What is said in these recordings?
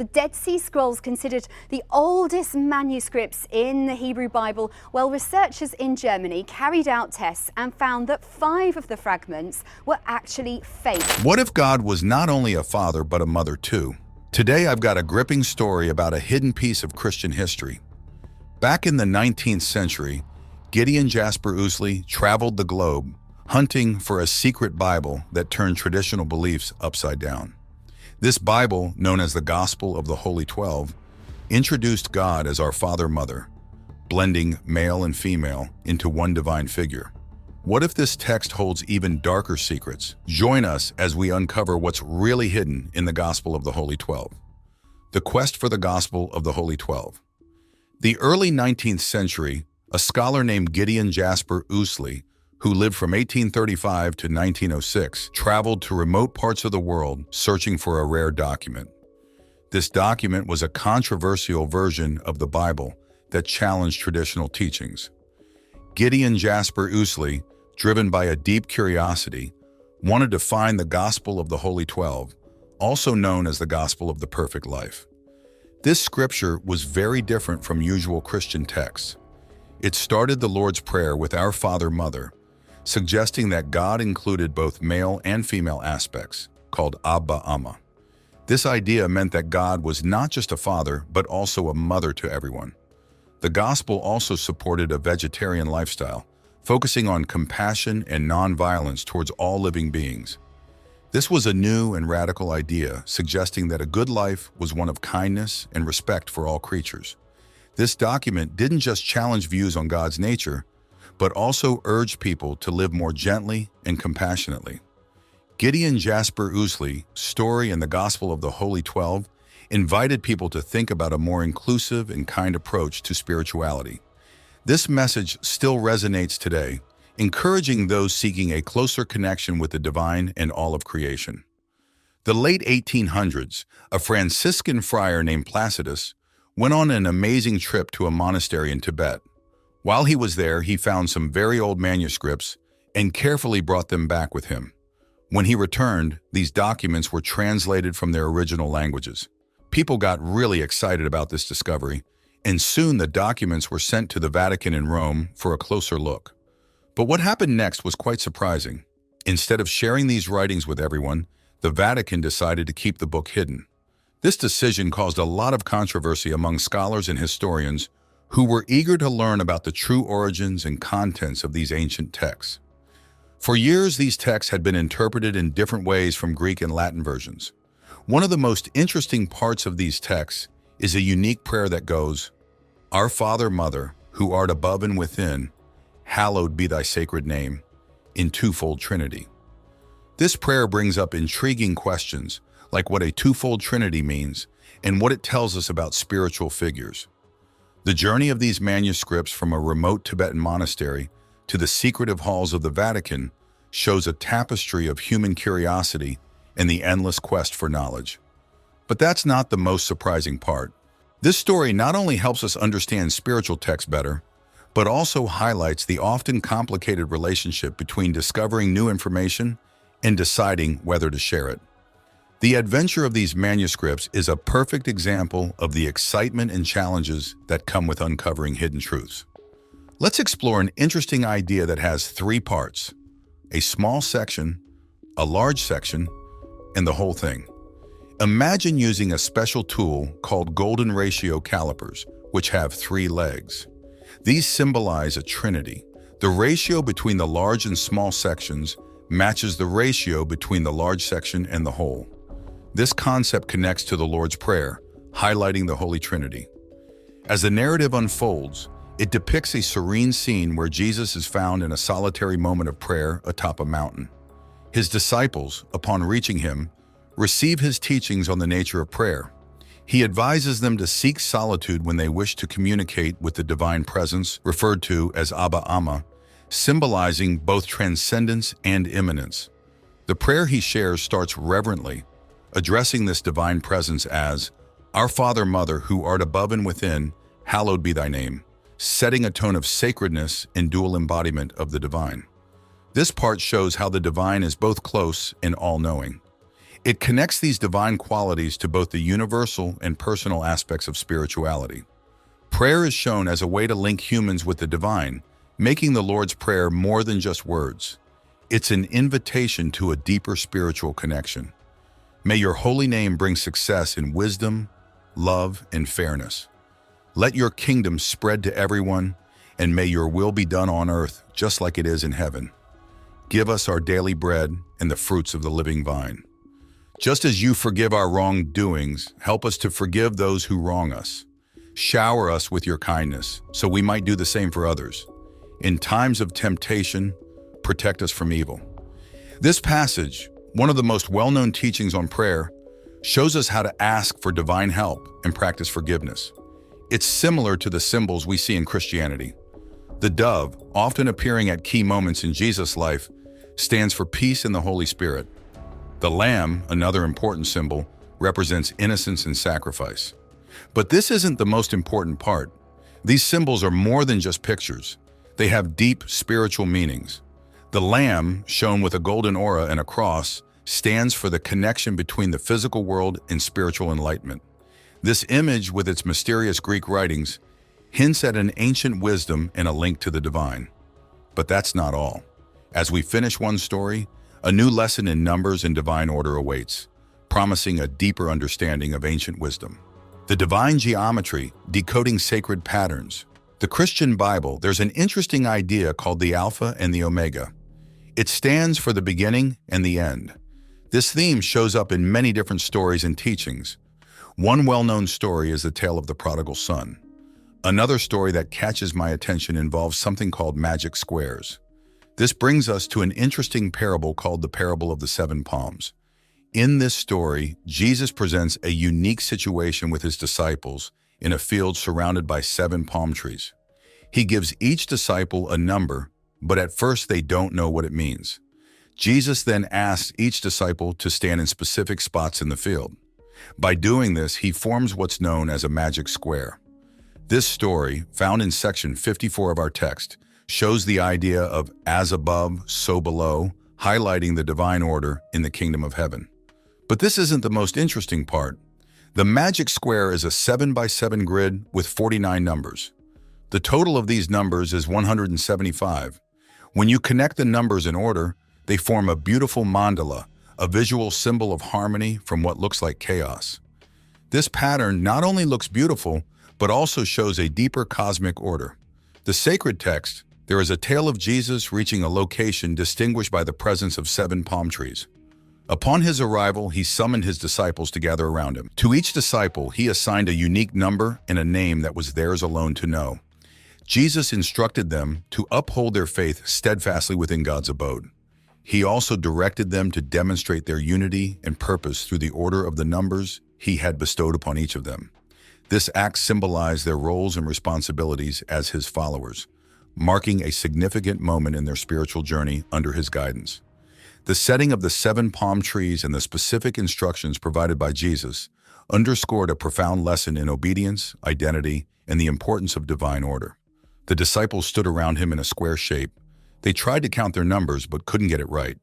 the Dead Sea Scrolls considered the oldest manuscripts in the Hebrew Bible, well, researchers in Germany carried out tests and found that 5 of the fragments were actually fake. What if God was not only a father but a mother too? Today I've got a gripping story about a hidden piece of Christian history. Back in the 19th century, Gideon Jasper Ouseley traveled the globe hunting for a secret Bible that turned traditional beliefs upside down. This Bible, known as the Gospel of the Holy 12, introduced God as our Father-Mother, blending male and female into one divine figure. What if this text holds even darker secrets? Join us as we uncover what's really hidden in the Gospel of the Holy 12. The quest for the Gospel of the Holy 12. The early 19th century, a scholar named Gideon Jasper Ouseley, who lived from 1835 to 1906, traveled to remote parts of the world searching for a rare document. This document was a controversial version of the Bible that challenged traditional teachings. Gideon Jasper Ouseley, driven by a deep curiosity, wanted to find the Gospel of the Holy 12, also known as the Gospel of the Perfect Life. This scripture was very different from usual Christian texts. It started the Lord's Prayer with Our Father, Mother, suggesting that God included both male and female aspects, called Abba Amma. This idea meant that God was not just a father, but also a mother to everyone. The gospel also supported a vegetarian lifestyle, focusing on compassion and non-violence towards all living beings. This was a new and radical idea, suggesting that a good life was one of kindness and respect for all creatures. This document didn't just challenge views on God's nature, but also urged people to live more gently and compassionately. Gideon Jasper Ouseley's story in the Gospel of the Holy 12 invited people to think about a more inclusive and kind approach to spirituality. This message still resonates today, encouraging those seeking a closer connection with the divine and all of creation. The late 1800s, a Franciscan friar named Placidus went on an amazing trip to a monastery in Tibet. While he was there, he found some very old manuscripts and carefully brought them back with him. When he returned, these documents were translated from their original languages. People got really excited about this discovery, and soon the documents were sent to the Vatican in Rome for a closer look. But what happened next was quite surprising. Instead of sharing these writings with everyone, the Vatican decided to keep the book hidden. This decision caused a lot of controversy among scholars and historians who were eager to learn about the true origins and contents of these ancient texts. For years, these texts had been interpreted in different ways from Greek and Latin versions. One of the most interesting parts of these texts is a unique prayer that goes, Our Father, Mother, who art above and within, hallowed be thy sacred name, in twofold Trinity. This prayer brings up intriguing questions, like what a twofold Trinity means and what it tells us about spiritual figures. The journey of these manuscripts from a remote Tibetan monastery to the secretive halls of the Vatican shows a tapestry of human curiosity and the endless quest for knowledge. But that's not the most surprising part. This story not only helps us understand spiritual texts better, but also highlights the often complicated relationship between discovering new information and deciding whether to share it. The adventure of these manuscripts is a perfect example of the excitement and challenges that come with uncovering hidden truths. Let's explore an interesting idea that has 3 parts: a small section, a large section, and the whole thing. Imagine using a special tool called golden ratio calipers, which have 3 legs. These symbolize a trinity. The ratio between the large and small sections matches the ratio between the large section and the whole. This concept connects to the Lord's Prayer, highlighting the Holy Trinity. As the narrative unfolds, it depicts a serene scene where Jesus is found in a solitary moment of prayer atop a mountain. His disciples, upon reaching him, receive his teachings on the nature of prayer. He advises them to seek solitude when they wish to communicate with the divine presence, referred to as Abba Amma, symbolizing both transcendence and immanence. The prayer he shares starts reverently, addressing this divine presence as, Our Father, Mother, who art above and within, hallowed be thy name, setting a tone of sacredness and dual embodiment of the divine. This part shows how the divine is both close and all-knowing. It connects these divine qualities to both the universal and personal aspects of spirituality. Prayer is shown as a way to link humans with the divine, making the Lord's Prayer more than just words. It's an invitation to a deeper spiritual connection. May your holy name bring success in wisdom, love, and fairness. Let your kingdom spread to everyone, and may your will be done on earth just like it is in heaven. Give us our daily bread and the fruits of the living vine. Just as you forgive our wrongdoings, help us to forgive those who wrong us. Shower us with your kindness, so we might do the same for others. In times of temptation, protect us from evil. This passage, one of the most well-known teachings on prayer, shows us how to ask for divine help and practice forgiveness. It's similar to the symbols we see in Christianity. The dove, often appearing at key moments in Jesus' life, stands for peace in the Holy Spirit. The lamb, another important symbol, represents innocence and sacrifice. But this isn't the most important part. These symbols are more than just pictures. They have deep spiritual meanings. The lamb, shown with a golden aura and a cross, stands for the connection between the physical world and spiritual enlightenment. This image, with its mysterious Greek writings, hints at an ancient wisdom and a link to the divine. But that's not all. As we finish one story, a new lesson in numbers and divine order awaits, promising a deeper understanding of ancient wisdom. The divine geometry, decoding sacred patterns. The Christian Bible, there's an interesting idea called the Alpha and the Omega. It stands for the beginning and the end. This theme shows up in many different stories and teachings. One well-known story is the tale of the prodigal son. Another story that catches my attention involves something called magic squares. This brings us to an interesting parable called the parable of the 7 palms. In this story, Jesus presents a unique situation with his disciples in a field surrounded by 7 palm trees. He gives each disciple a number, but at first they don't know what it means. Jesus then asks each disciple to stand in specific spots in the field. By doing this, he forms what's known as a magic square. This story, found in section 54 of our text, shows the idea of as above, so below, highlighting the divine order in the kingdom of heaven. But this isn't the most interesting part. The magic square is a 7x7 grid with 49 numbers. The total of these numbers is 175. When you connect the numbers in order, they form a beautiful mandala, a visual symbol of harmony from what looks like chaos. This pattern not only looks beautiful, but also shows a deeper cosmic order. The sacred text, there is a tale of Jesus reaching a location distinguished by the presence of 7 palm trees. Upon his arrival, he summoned his disciples to gather around him. To each disciple, he assigned a unique number and a name that was theirs alone to know. Jesus instructed them to uphold their faith steadfastly within God's abode. He also directed them to demonstrate their unity and purpose through the order of the numbers he had bestowed upon each of them. This act symbolized their roles and responsibilities as his followers, marking a significant moment in their spiritual journey under his guidance. The setting of the 7 palm trees and the specific instructions provided by Jesus underscored a profound lesson in obedience, identity, and the importance of divine order. The disciples stood around him in a square shape. They tried to count their numbers but couldn't get it right.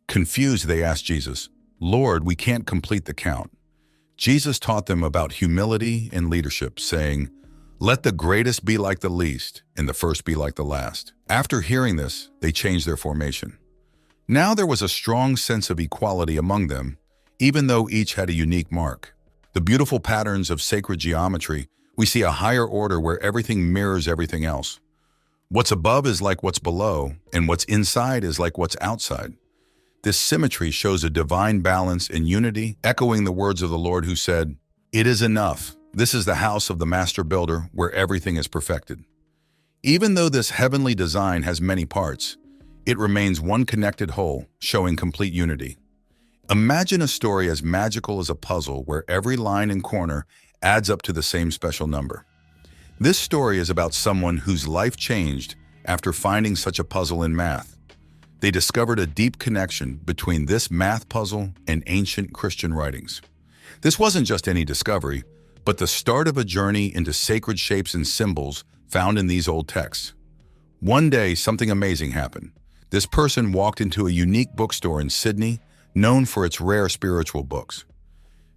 Confused, they asked Jesus, "Lord, we can't complete the count." Jesus taught them about humility and leadership, saying, "Let the greatest be like the least, and the first be like the last." After hearing this, they changed their formation. Now there was a strong sense of equality among them, even though each had a unique mark. The beautiful patterns of sacred geometry, we see a higher order where everything mirrors everything else. What's above is like what's below, and what's inside is like what's outside. This symmetry shows a divine balance and unity, echoing the words of the Lord who said, "It is enough. This is the house of the master builder where everything is perfected." Even though this heavenly design has many parts, it remains one connected whole, showing complete unity. Imagine a story as magical as a puzzle where every line and corner adds up to the same special number. This story is about someone whose life changed after finding such a puzzle in math. They discovered a deep connection between this math puzzle and ancient Christian writings. This wasn't just any discovery, but the start of a journey into sacred shapes and symbols found in these old texts. One day, something amazing happened. This person walked into a unique bookstore in Sydney, known for its rare spiritual books.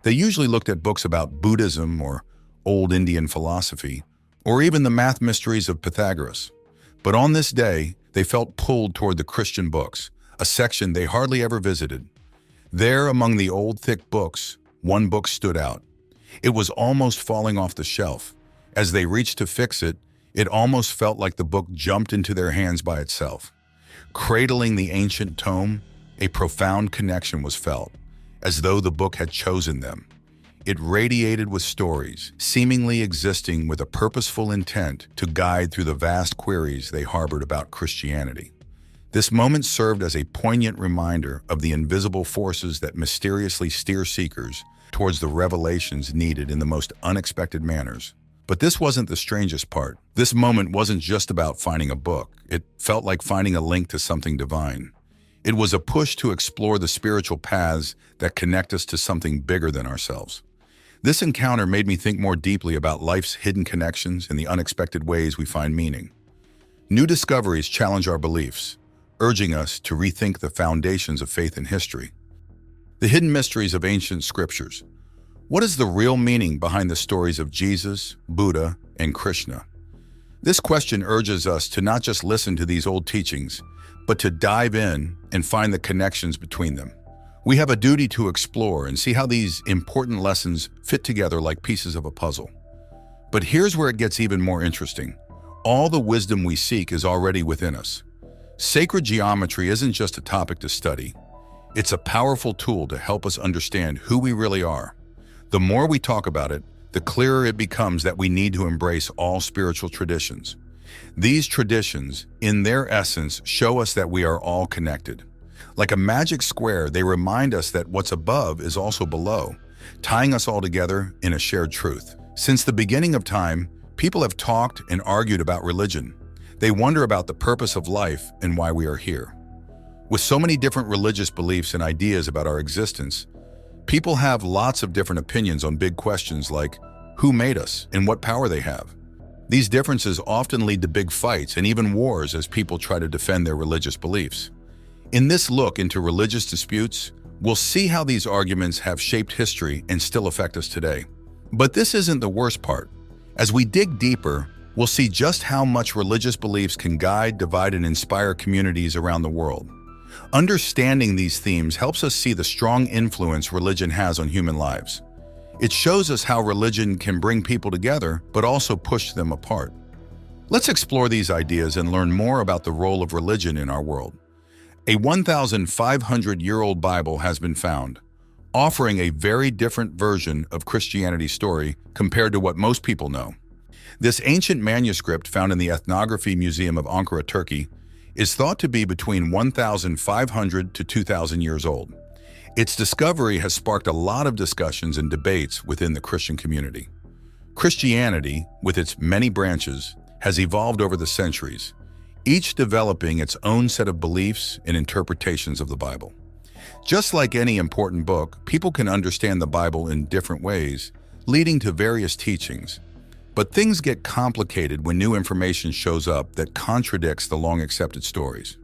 They usually looked at books about Buddhism or old Indian philosophy, or even the math mysteries of Pythagoras. But on this day, they felt pulled toward the Christian books, a section they hardly ever visited. There, among the old, thick books, one book stood out. It was almost falling off the shelf. As they reached to fix it, it almost felt like the book jumped into their hands by itself. Cradling the ancient tome, a profound connection was felt, as though the book had chosen them. It radiated with stories, seemingly existing with a purposeful intent to guide through the vast queries they harbored about Christianity. This moment served as a poignant reminder of the invisible forces that mysteriously steer seekers towards the revelations needed in the most unexpected manners. But this wasn't the strangest part. This moment wasn't just about finding a book. It felt like finding a link to something divine. It was a push to explore the spiritual paths that connect us to something bigger than ourselves. This encounter made me think more deeply about life's hidden connections and the unexpected ways we find meaning. New discoveries challenge our beliefs, urging us to rethink the foundations of faith and history. The hidden mysteries of ancient scriptures. What is the real meaning behind the stories of Jesus, Buddha, and Krishna? This question urges us to not just listen to these old teachings, but to dive in and find the connections between them. We have a duty to explore and see how these important lessons fit together like pieces of a puzzle. But here's where it gets even more interesting. All the wisdom we seek is already within us. Sacred geometry isn't just a topic to study. It's a powerful tool to help us understand who we really are. The more we talk about it, the clearer it becomes that we need to embrace all spiritual traditions. These traditions, in their essence, show us that we are all connected. Like a magic square, they remind us that what's above is also below, tying us all together in a shared truth. Since the beginning of time, people have talked and argued about religion. They wonder about the purpose of life and why we are here. With so many different religious beliefs and ideas about our existence, people have lots of different opinions on big questions like who made us and what power they have. These differences often lead to big fights and even wars as people try to defend their religious beliefs. In this look into religious disputes, we'll see how these arguments have shaped history and still affect us today. But this isn't the worst part. As we dig deeper, we'll see just how much religious beliefs can guide, divide, and inspire communities around the world. Understanding these themes helps us see the strong influence religion has on human lives. It shows us how religion can bring people together, but also push them apart. Let's explore these ideas and learn more about the role of religion in our world. A 1,500-year-old Bible has been found, offering a very different version of Christianity's story compared to what most people know. This ancient manuscript found in the Ethnography Museum of Ankara, Turkey, is thought to be between 1,500 to 2,000 years old. Its discovery has sparked a lot of discussions and debates within the Christian community. Christianity, with its many branches, has evolved over the centuries, each developing its own set of beliefs and interpretations of the Bible. Just like any important book, people can understand the Bible in different ways, leading to various teachings. But things get complicated when new information shows up that contradicts the long-accepted stories.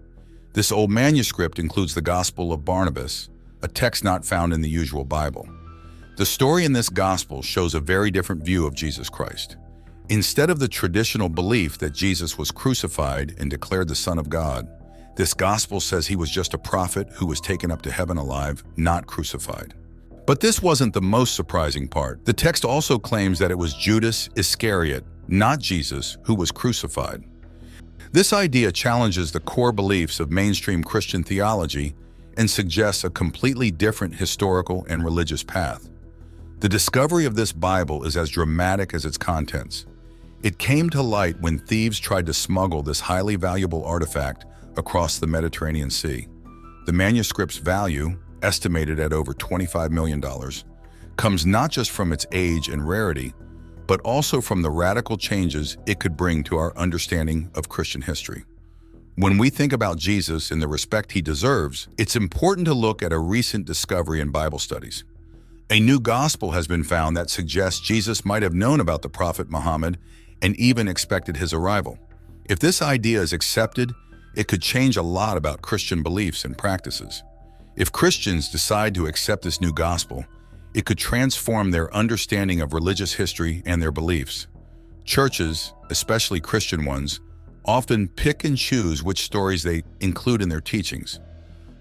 This old manuscript includes the Gospel of Barnabas, a text not found in the usual Bible. The story in this gospel shows a very different view of Jesus Christ. Instead of the traditional belief that Jesus was crucified and declared the Son of God, this gospel says he was just a prophet who was taken up to heaven alive, not crucified. But this wasn't the most surprising part. The text also claims that it was Judas Iscariot, not Jesus, who was crucified. This idea challenges the core beliefs of mainstream Christian theology and suggests a completely different historical and religious path. The discovery of this Bible is as dramatic as its contents. It came to light when thieves tried to smuggle this highly valuable artifact across the Mediterranean Sea. The manuscript's value, estimated at over $25 million, comes not just from its age and rarity, but also from the radical changes it could bring to our understanding of Christian history. When we think about Jesus and the respect he deserves, it's important to look at a recent discovery in Bible studies. A new gospel has been found that suggests Jesus might have known about the prophet Muhammad and even expected his arrival. If this idea is accepted, it could change a lot about Christian beliefs and practices. If Christians decide to accept this new gospel, it could transform their understanding of religious history and their beliefs. Churches, especially Christian ones, often pick and choose which stories they include in their teachings.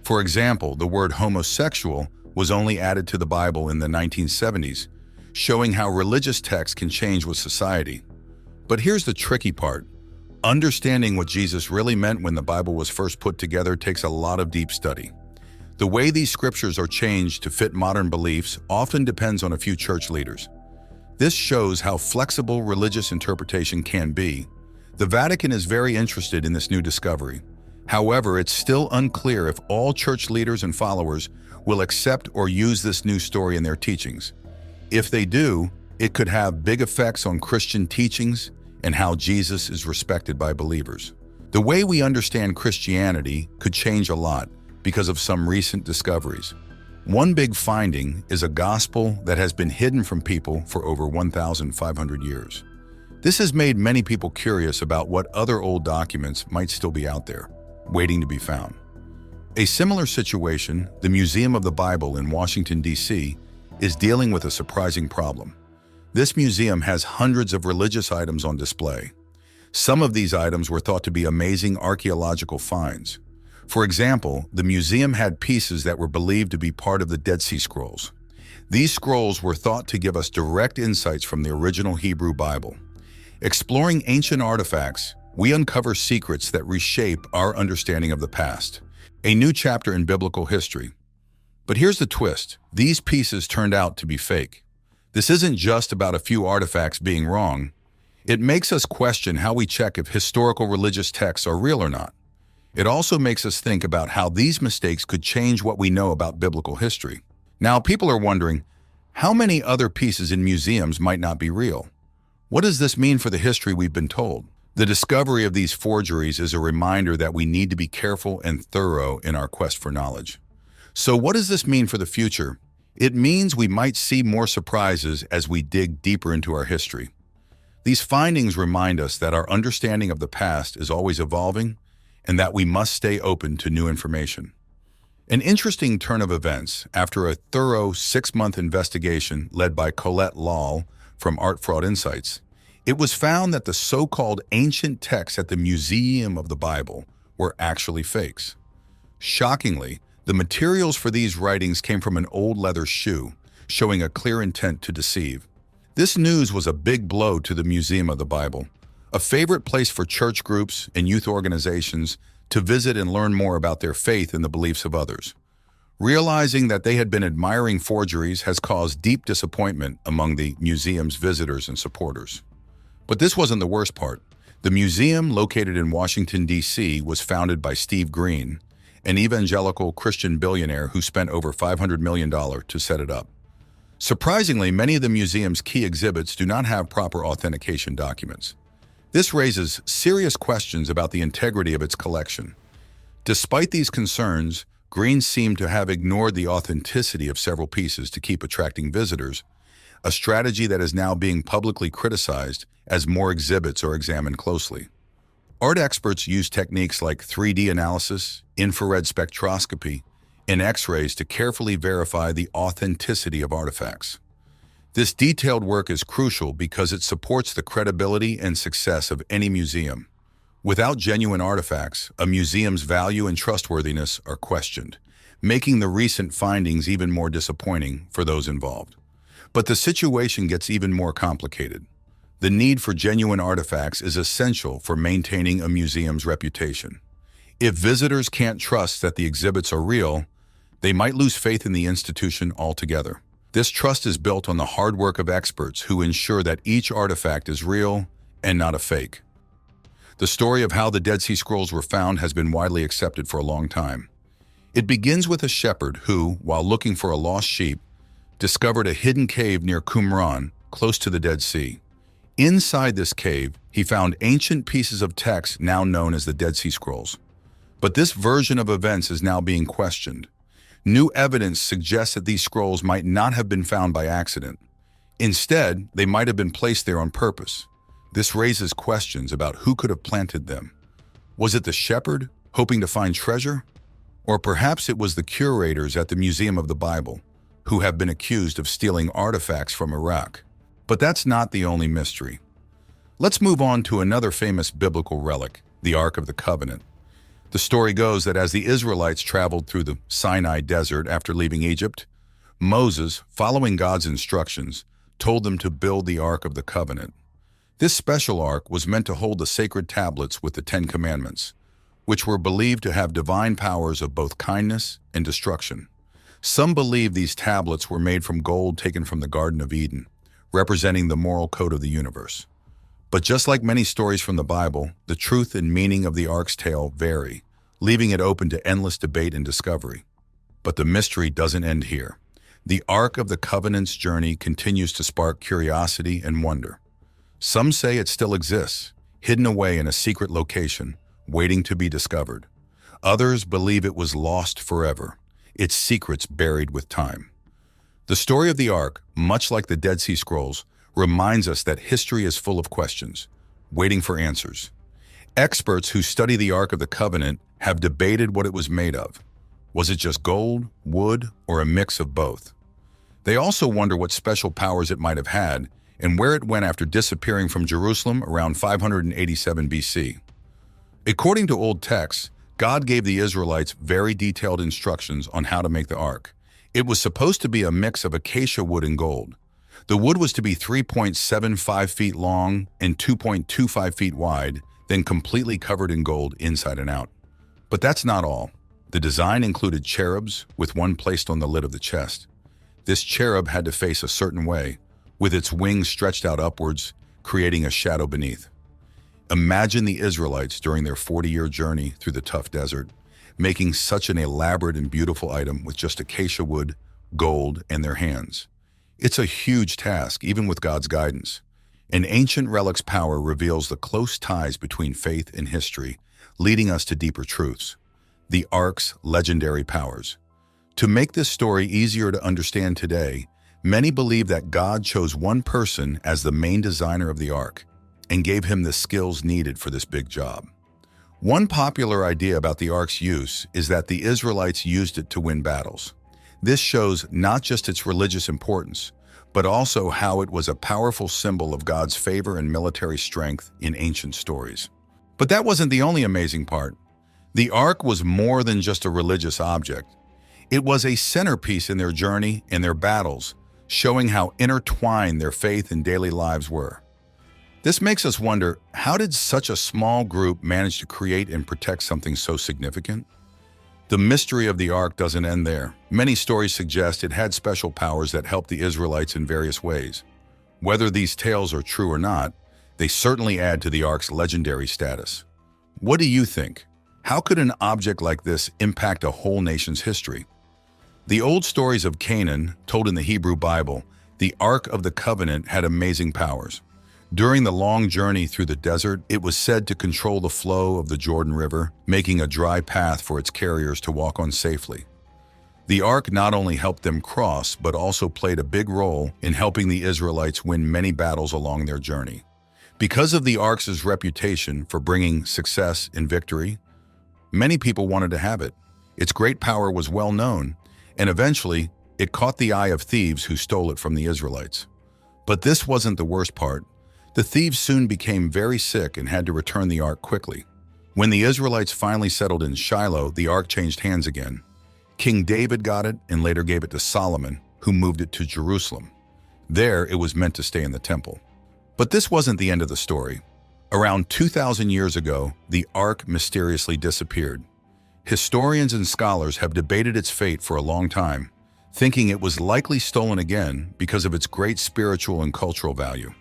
For example, the word homosexual was only added to the Bible in the 1970s, showing how religious texts can change with society. But here's the tricky part. Understanding what Jesus really meant when the Bible was first put together takes a lot of deep study. The way these scriptures are changed to fit modern beliefs often depends on a few church leaders. This shows how flexible religious interpretation can be. The Vatican is very interested in this new discovery. However, it's still unclear if all church leaders and followers will accept or use this new story in their teachings. If they do, it could have big effects on Christian teachings and how Jesus is respected by believers. The way we understand Christianity could change a lot because of some recent discoveries. One big finding is a gospel that has been hidden from people for over 1,500 years. This has made many people curious about what other old documents might still be out there, waiting to be found. A similar situation, the Museum of the Bible in Washington, D.C., is dealing with a surprising problem. This museum has hundreds of religious items on display. Some of these items were thought to be amazing archaeological finds. For example, the museum had pieces that were believed to be part of the Dead Sea Scrolls. These scrolls were thought to give us direct insights from the original Hebrew Bible. Exploring ancient artifacts, we uncover secrets that reshape our understanding of the past. A new chapter in biblical history. But here's the twist. These pieces turned out to be fake. This isn't just about a few artifacts being wrong. It makes us question how we check if historical religious texts are real or not. It also makes us think about how these mistakes could change what we know about biblical history. Now, people are wondering, how many other pieces in museums might not be real? What does this mean for the history we've been told? The discovery of these forgeries is a reminder that we need to be careful and thorough in our quest for knowledge. So what does this mean for the future? It means we might see more surprises as we dig deeper into our history. These findings remind us that our understanding of the past is always evolving and that we must stay open to new information. An interesting turn of events after a thorough 6-month investigation led by Colette Lal from Art Fraud Insights. It was found that the so-called ancient texts at the Museum of the Bible were actually fakes. Shockingly, the materials for these writings came from an old leather shoe, showing a clear intent to deceive. This news was a big blow to the Museum of the Bible, a favorite place for church groups and youth organizations to visit and learn more about their faith and the beliefs of others. Realizing that they had been admiring forgeries has caused deep disappointment among the museum's visitors and supporters. But this wasn't the worst part. The museum, located in Washington, D.C., was founded by Steve Green, an evangelical Christian billionaire who spent over $500 million to set it up. Surprisingly, many of the museum's key exhibits do not have proper authentication documents. This raises serious questions about the integrity of its collection. Despite these concerns, Green seemed to have ignored the authenticity of several pieces to keep attracting visitors, a strategy that is now being publicly criticized as more exhibits are examined closely. Art experts use techniques like 3D analysis, infrared spectroscopy, and X-rays to carefully verify the authenticity of artifacts. This detailed work is crucial because it supports the credibility and success of any museum. Without genuine artifacts, a museum's value and trustworthiness are questioned, making the recent findings even more disappointing for those involved. But the situation gets even more complicated. The need for genuine artifacts is essential for maintaining a museum's reputation. If visitors can't trust that the exhibits are real, they might lose faith in the institution altogether. This trust is built on the hard work of experts who ensure that each artifact is real and not a fake. The story of how the Dead Sea Scrolls were found has been widely accepted for a long time. It begins with a shepherd who, while looking for a lost sheep, discovered a hidden cave near Qumran, close to the Dead Sea. Inside this cave, he found ancient pieces of text now known as the Dead Sea Scrolls. But this version of events is now being questioned. New evidence suggests that these scrolls might not have been found by accident. Instead, they might have been placed there on purpose. This raises questions about who could have planted them. Was it the shepherd, hoping to find treasure? Or perhaps it was the curators at the Museum of the Bible, who have been accused of stealing artifacts from Iraq. But that's not the only mystery. Let's move on to another famous biblical relic, the Ark of the Covenant. The story goes that as the Israelites traveled through the Sinai desert after leaving Egypt, Moses, following God's instructions, told them to build the Ark of the Covenant. This special ark was meant to hold the sacred tablets with the Ten Commandments, which were believed to have divine powers of both kindness and destruction. Some believe these tablets were made from gold taken from the Garden of Eden, representing the moral code of the universe. But just like many stories from the Bible, the truth and meaning of the ark's tale vary, leaving it open to endless debate and discovery. But the mystery doesn't end here. The Ark of the Covenant's journey continues to spark curiosity and wonder. Some say it still exists, hidden away in a secret location, waiting to be discovered. Others believe it was lost forever, its secrets buried with time. The story of the Ark, much like the Dead Sea Scrolls, reminds us that history is full of questions, waiting for answers. Experts who study the Ark of the Covenant have debated what it was made of. Was it just gold, wood, or a mix of both? They also wonder what special powers it might have had and where it went after disappearing from Jerusalem around 587 BC. According to old texts, God gave the Israelites very detailed instructions on how to make the ark. It was supposed to be a mix of acacia wood and gold. The wood was to be 3.75 feet long and 2.25 feet wide, then completely covered in gold inside and out. But that's not all. The design included cherubs, with one placed on the lid of the chest. This cherub had to face a certain way, with its wings stretched out upwards, creating a shadow beneath. Imagine the Israelites during their 40-year journey through the tough desert, making such an elaborate and beautiful item with just acacia wood, gold, and their hands. It's a huge task, even with God's guidance. An ancient relic's power reveals the close ties between faith and history, leading us to deeper truths. The Ark's legendary powers. To make this story easier to understand today, many believe that God chose one person as the main designer of the Ark and gave him the skills needed for this big job. One popular idea about the Ark's use is that the Israelites used it to win battles. This shows not just its religious importance, but also how it was a powerful symbol of God's favor and military strength in ancient stories. But that wasn't the only amazing part. The Ark was more than just a religious object. It was a centerpiece in their journey and their battles, showing how intertwined their faith and daily lives were. This makes us wonder, how did such a small group manage to create and protect something so significant? The mystery of the Ark doesn't end there. Many stories suggest it had special powers that helped the Israelites in various ways. Whether these tales are true or not, they certainly add to the Ark's legendary status. What do you think? How could an object like this impact a whole nation's history? The old stories of Canaan, told in the Hebrew Bible, the Ark of the Covenant had amazing powers. During the long journey through the desert, it was said to control the flow of the Jordan River, making a dry path for its carriers to walk on safely. The Ark not only helped them cross, but also played a big role in helping the Israelites win many battles along their journey. Because of the Ark's reputation for bringing success and victory, many people wanted to have it. Its great power was well known, and eventually, it caught the eye of thieves who stole it from the Israelites. But this wasn't the worst part. The thieves soon became very sick and had to return the Ark quickly. When the Israelites finally settled in Shiloh, the Ark changed hands again. King David got it and later gave it to Solomon, who moved it to Jerusalem. There, it was meant to stay in the temple. But this wasn't the end of the story. Around 2,000 years ago, the Ark mysteriously disappeared. Historians and scholars have debated its fate for a long time, thinking it was likely stolen again because of its great spiritual and cultural value.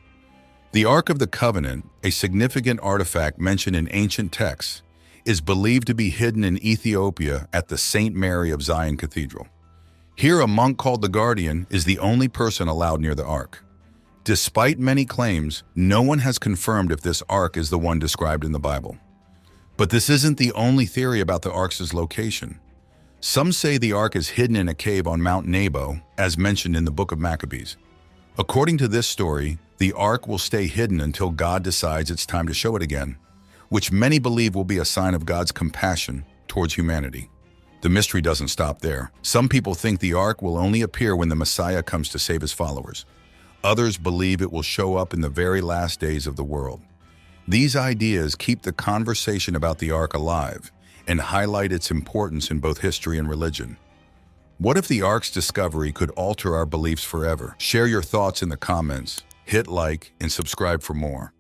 The Ark of the Covenant, a significant artifact mentioned in ancient texts, is believed to be hidden in Ethiopia at the St. Mary of Zion Cathedral. Here, a monk called the Guardian is the only person allowed near the Ark. Despite many claims, no one has confirmed if this Ark is the one described in the Bible. But this isn't the only theory about the Ark's location. Some say the Ark is hidden in a cave on Mount Nebo, as mentioned in the Book of Maccabees. According to this story, the Ark will stay hidden until God decides it's time to show it again, which many believe will be a sign of God's compassion towards humanity. The mystery doesn't stop there. Some people think the ark will only appear when the Messiah comes to save his followers. Others believe it will show up in the very last days of the world. These ideas keep the conversation about the ark alive and highlight its importance in both history and religion. What if the ark's discovery could alter our beliefs forever? Share your thoughts in the comments, hit like, and subscribe for more.